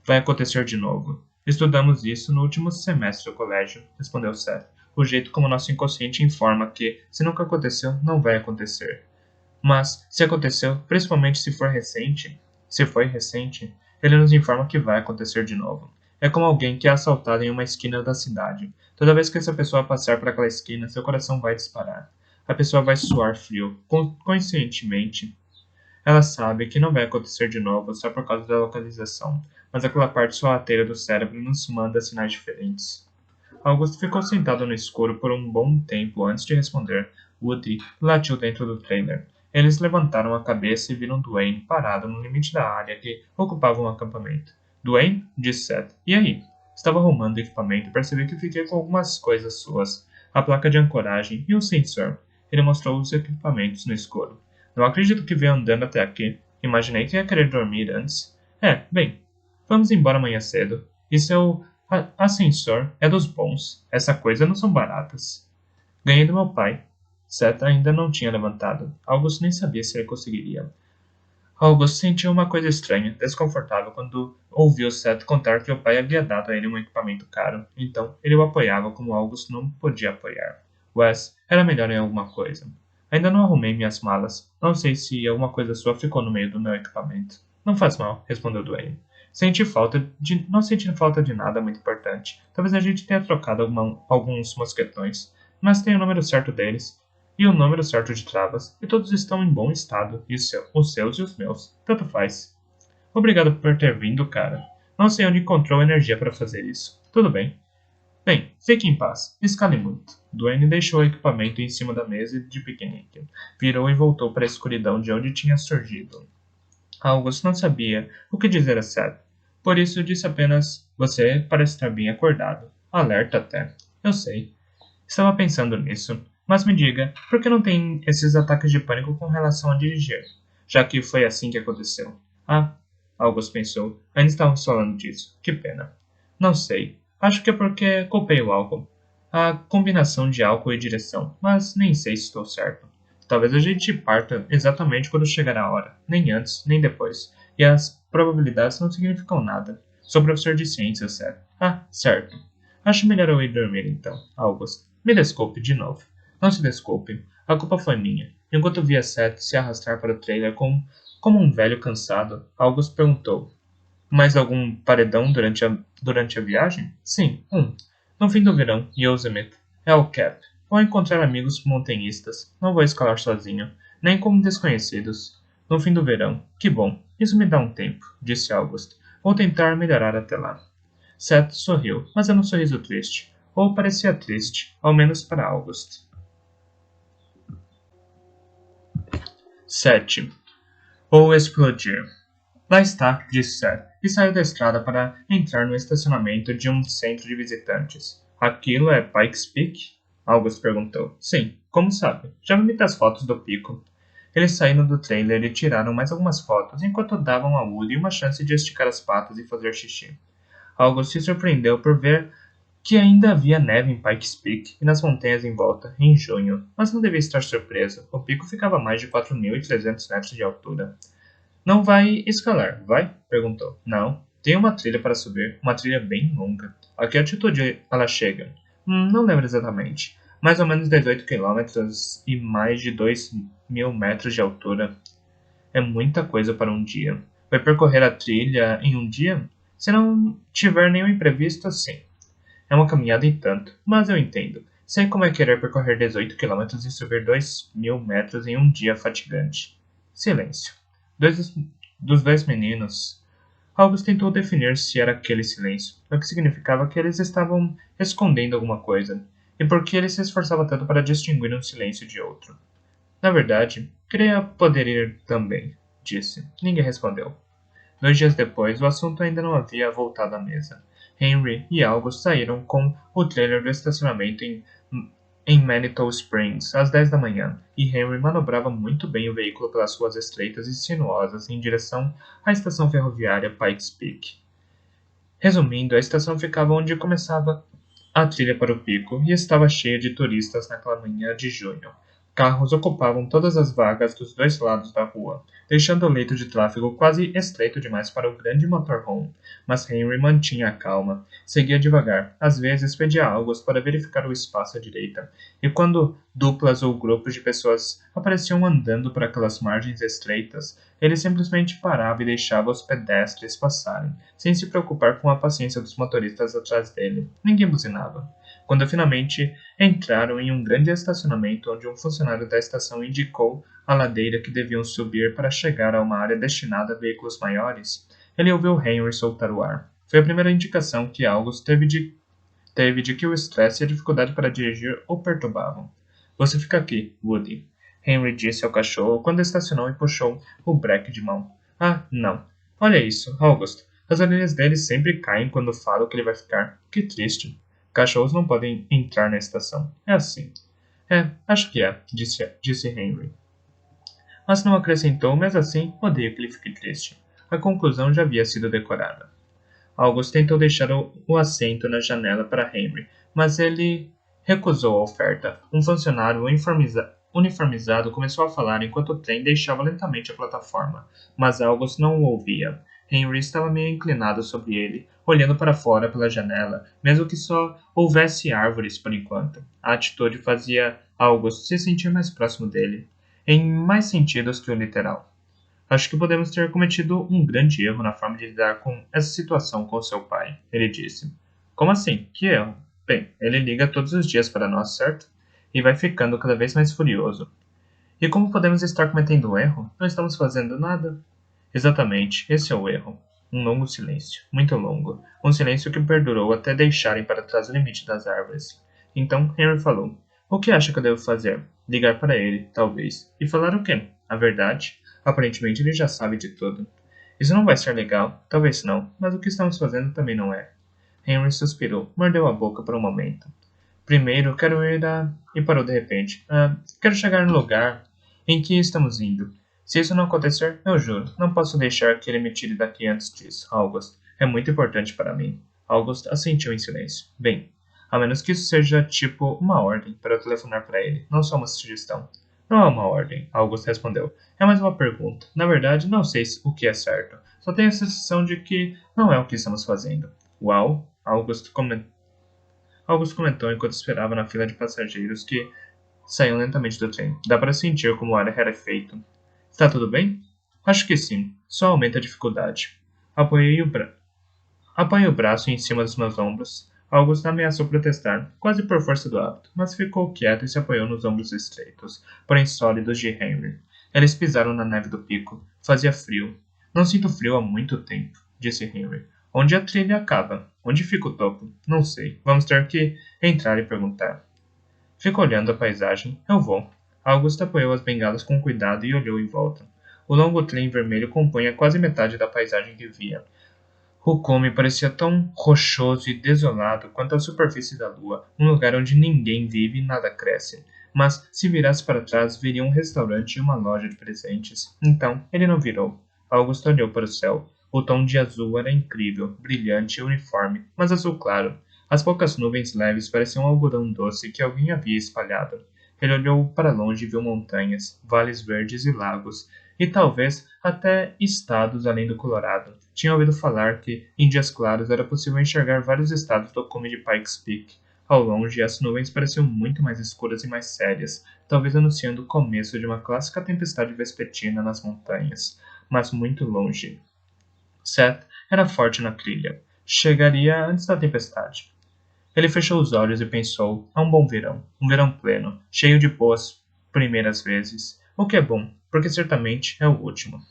Vai acontecer de novo. Estudamos isso no último semestre do colégio, respondeu Seth. O jeito como nosso inconsciente informa que, se nunca aconteceu, não vai acontecer. Mas, se aconteceu, principalmente se foi recente, ele nos informa que vai acontecer de novo. É como alguém que é assaltado em uma esquina da cidade. Toda vez que essa pessoa passar por aquela esquina, seu coração vai disparar. A pessoa vai suar frio, conscientemente. Ela sabe que não vai acontecer de novo só por causa da localização, mas aquela parte sorrateira do cérebro nos manda sinais diferentes. August ficou sentado no escuro por um bom tempo antes de responder. Woody latiu dentro do trailer. Eles levantaram a cabeça e viram Dwayne parado no limite da área que ocupava um acampamento. Dwayne, disse Seth. E aí? Estava arrumando o equipamento e percebi que fiquei com algumas coisas suas. A placa de ancoragem e o sensor. Ele mostrou os equipamentos no escuro. Não acredito que veio andando até aqui. Imaginei que ia querer dormir antes. Bem, vamos embora amanhã cedo. E seu ascensor é dos bons. Essa coisa não são baratas. Ganhei do meu pai. Seth ainda não tinha levantado. August nem sabia se ele conseguiria. August sentiu uma coisa estranha, desconfortável, quando ouviu Seth contar que o pai havia dado a ele um equipamento caro. Então, ele o apoiava como August não podia apoiar. Wes era melhor em alguma coisa. Ainda não arrumei minhas malas. Não sei se alguma coisa sua ficou no meio do meu equipamento. Não faz mal, respondeu Dwayne. Não senti falta de nada muito importante. Talvez a gente tenha trocado alguns mosquetões, mas tem o número certo deles e o número certo de travas, e todos estão em bom estado, e os seus e os meus. Tanto faz. Obrigado por ter vindo, cara. Não sei onde encontrou energia para fazer isso. Tudo bem. Bem, fique em paz. Escale muito. Dwayne deixou o equipamento em cima da mesa de piquenique. Virou e voltou para a escuridão de onde tinha surgido. August não sabia o que dizer a Seth. Por isso disse apenas: Você parece estar bem acordado. Alerta até. Eu sei. Estava pensando nisso. Mas me diga, por que não tem esses ataques de pânico com relação a dirigir? Já que foi assim que aconteceu. Ah, August pensou. Ainda estávamos falando disso. Que pena. Não sei. Acho que é porque culpei o álcool. A combinação de álcool e direção. Mas nem sei se estou certo. Talvez a gente parta exatamente quando chegar a hora. Nem antes, nem depois. E as probabilidades não significam nada. Sou professor de ciências, certo? Ah, certo. Acho melhor eu ir dormir então, August. Me desculpe de novo. Não se desculpe. A culpa foi minha. Enquanto via Seth se arrastar para o trailer como um velho cansado, August perguntou: Mais algum paredão durante a viagem? Sim, um. No fim do verão, Yosemite. É o Cap. Vou encontrar amigos montanhistas. Não vou escalar sozinho, nem com desconhecidos. No fim do verão. Que bom. Isso me dá um tempo, disse August. Vou tentar melhorar até lá. Seth sorriu, mas era um sorriso triste. Ou parecia triste, ao menos para August. 7. Ou explodir. Lá está, disse Seth, e saiu da estrada para entrar no estacionamento de um centro de visitantes. Aquilo é Pikes Peak? August perguntou. Sim, como sabe? Já vi muitas fotos do pico. Eles saíram do trailer e tiraram mais algumas fotos enquanto davam a Woody uma chance de esticar as patas e fazer xixi. August se surpreendeu por ver que ainda havia neve em Pikes Peak e nas montanhas em volta, em junho, mas não devia estar surpreso. O pico ficava a mais de 4.300 metros de altura. Não vai escalar, vai? Perguntou. Não. Tem uma trilha para subir, uma trilha bem longa. A que altitude ela chega? Não lembro exatamente. Mais ou menos 18 quilômetros e mais de 2.000 metros de altura. É muita coisa para um dia. Vai percorrer a trilha em um dia? Se não tiver nenhum imprevisto, sim. É uma caminhada e tanto, mas eu entendo. Sei como é querer percorrer 18 quilômetros e subir 2.000 metros em um dia fatigante. Silêncio. Dos dois meninos. August tentou definir se era aquele silêncio, o que significava que eles estavam escondendo alguma coisa, e por que ele se esforçava tanto para distinguir um silêncio de outro. Na verdade, queria poder ir também, disse. Ninguém respondeu. 2 dias depois, o assunto ainda não havia voltado à mesa. Henry e August saíram com o trailer do estacionamento em Manitou Springs às 10 da manhã, e Henry manobrava muito bem o veículo pelas ruas estreitas e sinuosas em direção à estação ferroviária Pikes Peak. Resumindo, a estação ficava onde começava a trilha para o pico e estava cheia de turistas naquela manhã de junho. Carros ocupavam todas as vagas dos dois lados da rua, deixando o leito de tráfego quase estreito demais para o grande motorhome. Mas Henry mantinha a calma, seguia devagar, às vezes pedia a August para verificar o espaço à direita, e quando duplas ou grupos de pessoas apareciam andando por aquelas margens estreitas, ele simplesmente parava e deixava os pedestres passarem, sem se preocupar com a paciência dos motoristas atrás dele. Ninguém buzinava. Quando finalmente entraram em um grande estacionamento onde um funcionário da estação indicou a ladeira que deviam subir para chegar a uma área destinada a veículos maiores, ele ouviu Henry soltar o ar. Foi a primeira indicação que August teve de que o estresse e a dificuldade para dirigir o perturbavam. Você fica aqui, Woody. Henry disse ao cachorro quando estacionou e puxou o breque de mão. Ah, não. Olha isso, August. As orelhas dele sempre caem quando falo que ele vai ficar. Que triste. Cachorros não podem entrar na estação. É assim. É, acho que é, disse Henry. Mas não acrescentou, mas assim, odeio que ele fique triste. A conclusão já havia sido decorada. August tentou deixar o assento na janela para Henry, mas ele recusou a oferta. Um funcionário uniformizado começou a falar enquanto o trem deixava lentamente a plataforma, mas August não o ouvia. Henry estava meio inclinado sobre ele, olhando para fora pela janela, mesmo que só houvesse árvores por enquanto. A atitude fazia August se sentir mais próximo dele, em mais sentidos que o literal. Acho que podemos ter cometido um grande erro na forma de lidar com essa situação com seu pai, ele disse. Como assim? Que erro? Bem, ele liga todos os dias para nós, certo? E vai ficando cada vez mais furioso. E como podemos estar cometendo um erro? Não estamos fazendo nada. Exatamente, esse é o erro. Um longo silêncio, muito longo. Um silêncio que perdurou até deixarem para trás o limite das árvores. Então Henry falou: O que acha que eu devo fazer? Ligar para ele, talvez. E falar o quê? A verdade? Aparentemente ele já sabe de tudo. Isso não vai ser legal, talvez não, mas o que estamos fazendo também não é. Henry suspirou, mordeu a boca por um momento. Primeiro, quero ir a... E parou de repente. Quero chegar no lugar em que estamos indo. Se isso não acontecer, eu juro, não posso deixar que ele me tire daqui antes disso, August. É muito importante para mim. August assentiu em silêncio. Bem, a menos que isso seja tipo uma ordem para eu telefonar para ele, não só uma sugestão. Não é uma ordem, August respondeu. É mais uma pergunta. Na verdade, não sei o que é certo. Só tenho a sensação de que não é o que estamos fazendo. Uau, August comentou enquanto esperava na fila de passageiros que saíam lentamente do trem. Dá para sentir como o ar era feito. Está tudo bem? Acho que sim. Só aumenta a dificuldade. Apoiei o braço em cima dos meus ombros. August ameaçou protestar, quase por força do hábito, mas ficou quieto e se apoiou nos ombros estreitos, porém sólidos de Henry. Eles pisaram na neve do pico. Fazia frio. Não sinto frio há muito tempo, disse Henry. Onde a trilha acaba? Onde fica o topo? Não sei. Vamos ter que entrar e perguntar. Fico olhando a paisagem. Eu vou. August apoiou as bengalas com cuidado e olhou em volta. O longo trem vermelho compunha quase metade da paisagem que via. O cume parecia tão rochoso e desolado quanto a superfície da lua, um lugar onde ninguém vive e nada cresce. Mas, se virasse para trás, veria um restaurante e uma loja de presentes. Então, ele não virou. August olhou para o céu. O tom de azul era incrível, brilhante e uniforme, mas azul claro. As poucas nuvens leves pareciam um algodão doce que alguém havia espalhado. Ele olhou para longe e viu montanhas, vales verdes e lagos, e talvez até estados além do Colorado. Tinha ouvido falar que, em dias claros, era possível enxergar vários estados do cume de Pikes Peak. Ao longe, as nuvens pareciam muito mais escuras e mais sérias, talvez anunciando o começo de uma clássica tempestade vespertina nas montanhas, mas muito longe. Seth era forte na trilha. Chegaria antes da tempestade. Ele fechou os olhos e pensou: é um bom verão, um verão pleno, cheio de boas primeiras vezes. O que é bom, porque certamente é o último.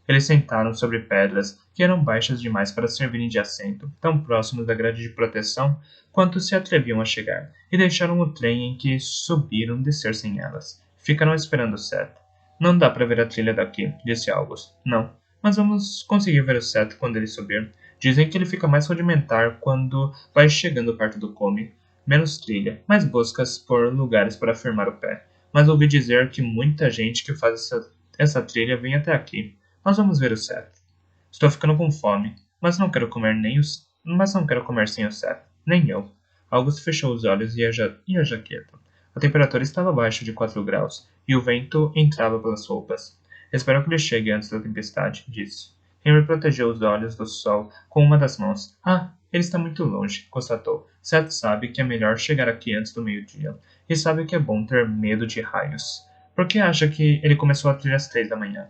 Eles sentaram sobre pedras que eram baixas demais para servirem de assento, tão próximos da grade de proteção quanto se atreviam a chegar, e deixaram o trem em que subiram descer sem elas. Ficaram esperando Seth. Não dá para ver a trilha daqui, disse August. Não, mas vamos conseguir ver o Seth quando ele subir. Dizem que ele fica mais rudimentar quando vai chegando perto do cume. Menos trilha, mais buscas por lugares para firmar o pé. Mas ouvi dizer que muita gente que faz essa trilha vem até aqui. Nós vamos ver o Seth. Estou ficando com fome, mas não quero comer sem o Seth. Nem eu. August fechou os olhos e a jaqueta. A temperatura estava abaixo de 4 graus, e o vento entrava pelas roupas. Espero que ele chegue antes da tempestade, disse. Henry protegeu os olhos do sol com uma das mãos. Ah, ele está muito longe, constatou. Seth sabe que é melhor chegar aqui antes do meio-dia, e sabe que é bom ter medo de raios. Por que acha que ele começou a trilha às 3 da manhã?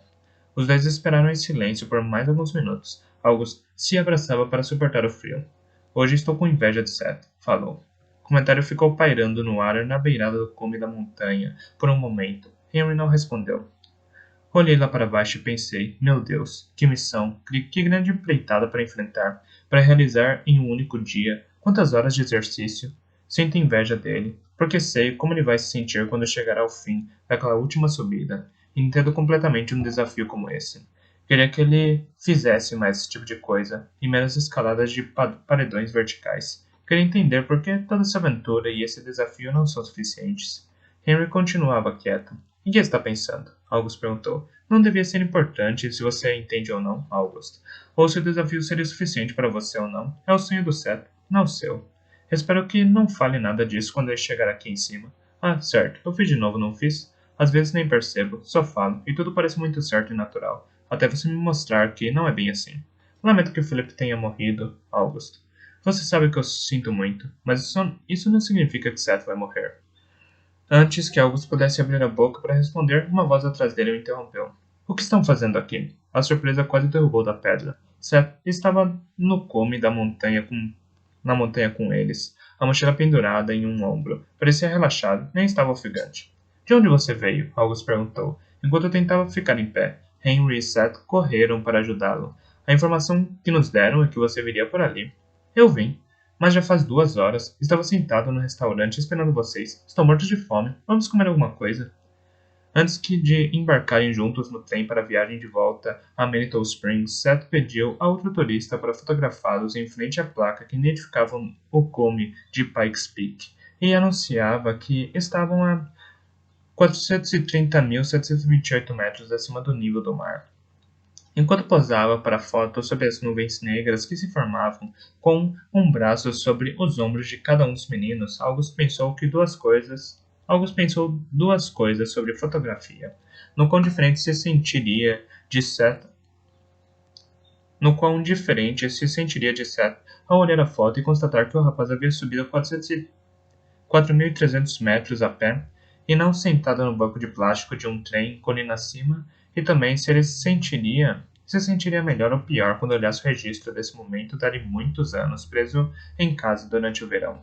Os dois esperaram em silêncio por mais alguns minutos. August se abraçava para suportar o frio. Hoje estou com inveja de Seth, falou. O comentário ficou pairando no ar na beirada do cume da montanha por um momento. Henry não respondeu. Olhei lá para baixo e pensei, meu Deus, que missão, que grande empreitada para enfrentar, para realizar em um único dia, quantas horas de exercício. Sinto inveja dele. porque sei como ele vai se sentir quando chegar ao fim daquela última subida. Entendo completamente um desafio como esse. Queria que ele fizesse mais esse tipo de coisa e menos escaladas de paredões verticais. Queria entender por que toda essa aventura e esse desafio não são suficientes. Henry continuava quieto. Em que está pensando? August perguntou. Não devia ser importante se você entende ou não, August. Ou se o desafio seria suficiente para você ou não. É o sonho do Seth, não o seu. Espero que não fale nada disso quando ele chegar aqui em cima. Ah, certo. Eu fiz de novo, não fiz? Às vezes nem percebo, só falo, e tudo parece muito certo e natural, até você me mostrar que não é bem assim. Lamento que o Philip tenha morrido, August. Você sabe que eu sinto muito, mas isso não significa que Seth vai morrer. Antes que August pudesse abrir a boca para responder, uma voz atrás dele o interrompeu. O que estão fazendo aqui? A surpresa quase derrubou da pedra. Seth estava no cume na montanha com eles, a mochila pendurada em um ombro. Parecia relaxado, nem estava ofegante. De onde você veio? August perguntou, enquanto eu tentava ficar em pé. Henry e Seth correram para ajudá-lo. A informação que nos deram é que você viria por ali. Eu vim. Mas já faz 2 horas. Estava sentado no restaurante esperando vocês. Estou morto de fome. Vamos comer alguma coisa? Antes de embarcarem juntos no trem para a viagem de volta a Manitou Springs, Seth pediu a outro turista para fotografá-los em frente à placa que identificava o cume de Pikes Peak e anunciava que estavam a 430.728 metros acima do nível do mar. Enquanto posava para a foto sob as nuvens negras que se formavam, com um braço sobre os ombros de cada um dos meninos, August pensou duas coisas sobre fotografia. No quão diferente se sentiria de Seth, no quão diferente se sentiria de Seth ao olhar a foto e constatar que o rapaz havia subido 4.300 metros a pé e não sentado no banco de plástico de um trem colina acima, e também se ele se sentiria melhor ou pior quando olhasse o registro desse momento dali muitos anos preso em casa durante o verão.